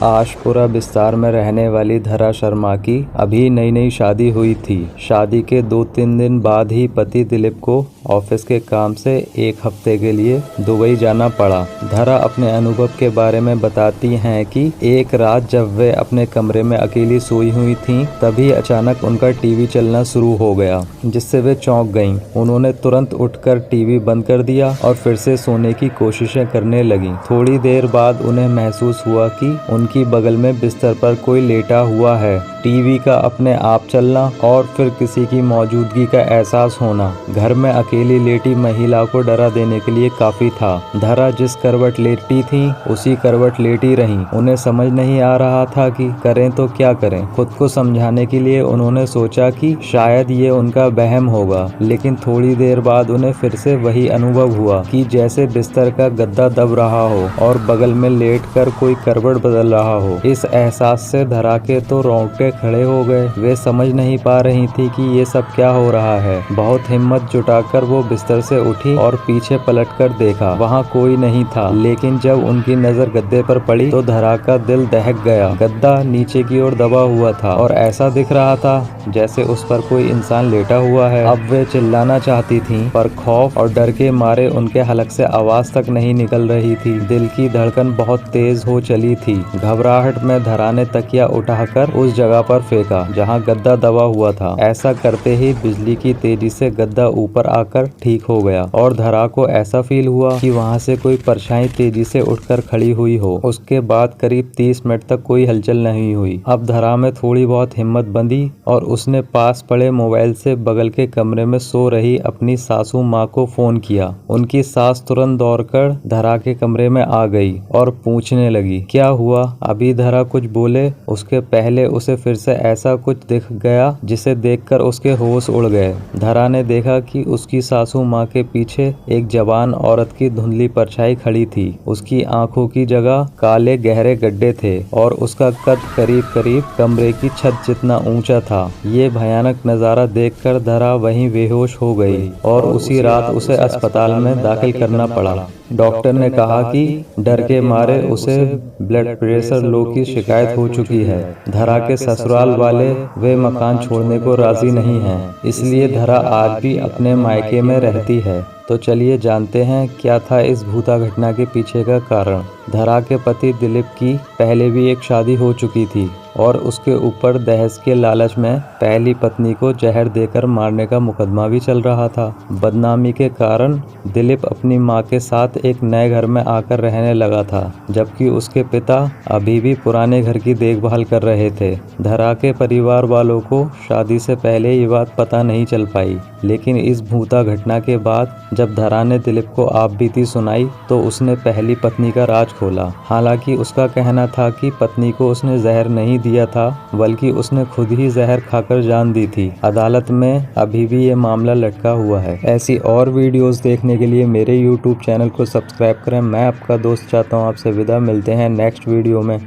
आशपुरा विस्तार में रहने वाली धरा शर्मा की अभी नई नई शादी हुई थी। शादी के 2-3 दिन बाद ही पति दिलीप को ऑफिस के काम से एक हफ्ते के लिए दुबई जाना पड़ा। धरा अपने अनुभव के बारे में बताती हैं कि एक रात जब वे अपने कमरे में अकेली सोई हुई थीं, तभी अचानक उनका टीवी चलना शुरू हो गया, जिससे वे चौंक गईं। उन्होंने तुरंत उठकर टीवी बंद कर दिया और फिर से सोने की कोशिशें करने लगीं। थोड़ी देर बाद उन्हें महसूस हुआ कि उनकी बगल में बिस्तर पर कोई लेटा हुआ है। टीवी का अपने आप चलना और फिर किसी की मौजूदगी का एहसास होना घर में अकेली लेटी महिला को डरा देने के लिए काफी था। धरा जिस करवट लेटी थी उसी करवट लेटी रहीं। उन्हें समझ नहीं आ रहा था कि करें तो क्या करें। खुद को समझाने के लिए उन्होंने सोचा कि शायद ये उनका वहम होगा, लेकिन थोड़ी देर बाद उन्हें फिर से वही अनुभव हुआ कि जैसे बिस्तर का गद्दा दब रहा हो और बगल में लेटकर कोई करवट बदल रहा हो। इस एहसास से धरा के तो रोंगटे खड़े हो गए। वे समझ नहीं पा रही थी कि ये सब क्या हो रहा है। बहुत हिम्मत जुटाकर वो बिस्तर से उठी और पीछे पलटकर देखा। वहाँ कोई नहीं था, लेकिन जब उनकी नजर गद्दे पर पड़ी तो धरा का दिल दहक गया। गद्दा नीचे की ओर दबा हुआ था और ऐसा दिख रहा था जैसे उस पर कोई इंसान लेटा हुआ है। अब वे चिल्लाना चाहती थीं, पर खौफ और डर के मारे उनके हलक से आवाज तक नहीं निकल रही थी। दिल की धड़कन बहुत तेज हो चली थी। घबराहट में धरा ने तकिया उठाकर उस जगह पर फेंका जहां गद्दा दबा हुआ था। ऐसा करते ही बिजली की तेजी से गद्दा ऊपर आकर ठीक हो गया और धरा को ऐसा फील हुआ कि वहां से कोई परछाई तेजी से उठकर खड़ी हुई हो। उसके बाद करीब 30 मिनट तक कोई हलचल नहीं हुई। अब धरा में थोड़ी बहुत हिम्मत बंधी और उसने पास पड़े मोबाइल से बगल के कमरे में सो रही अपनी सासू माँ को फोन किया। उनकी सास तुरंत दौड़कर धरा के कमरे में आ गई और पूछने लगी, क्या हुआ? अभी धरा कुछ बोले उसके पहले उसे फिर से ऐसा कुछ दिख गया जिसे देखकर उसके होश उड़ गए। धरा ने देखा कि उसकी सासू माँ के पीछे एक जवान औरत की धुंधली परछाई खड़ी थी। उसकी आंखों की जगह काले गहरे गड्ढे थे और उसका कद करीब करीब कमरे की छत जितना ऊंचा था। ये भयानक नजारा देखकर धरा वहीं बेहोश हो गई और उसी रात उसे अस्पताल में दाखिल करना पड़ा। डॉक्टर ने कहा कि डर के मारे उसे ब्लड प्रेशर लो की शिकायत हो चुकी है। धरा के ससुराल वाले वे मकान छोड़ने को राजी नहीं हैं, इसलिए धरा आज भी अपने मायके में रहती है। तो चलिए जानते हैं क्या था इस भूता घटना के पीछे का कारण। धरा के पति दिलीप की पहले भी एक शादी हो चुकी थी और उसके ऊपर दहेज के लालच में पहली पत्नी को जहर देकर मारने का मुकदमा भी चल रहा था। बदनामी के कारण दिलीप अपनी मां के साथ एक नए घर में आकर रहने लगा था, जबकि उसके पिता अभी भी पुराने घर की देखभाल कर रहे थे। धरा के परिवार वालों को शादी से पहले ये बात पता नहीं चल पाई, लेकिन इस भूता घटना के बाद जब धरा ने दिलीप को आप बीती सुनाई तो उसने पहली पत्नी का राज खोला। हालांकि उसका कहना था कि पत्नी को उसने जहर नहीं दिया था, बल्कि उसने खुद ही जहर खाकर जान दी थी। अदालत में अभी भी ये मामला लटका हुआ है। ऐसी और वीडियोस देखने के लिए मेरे YouTube चैनल को सब्सक्राइब करें। मैं आपका दोस्त चाहता हूँ आपसे विदा। मिलते हैं नेक्स्ट वीडियो में।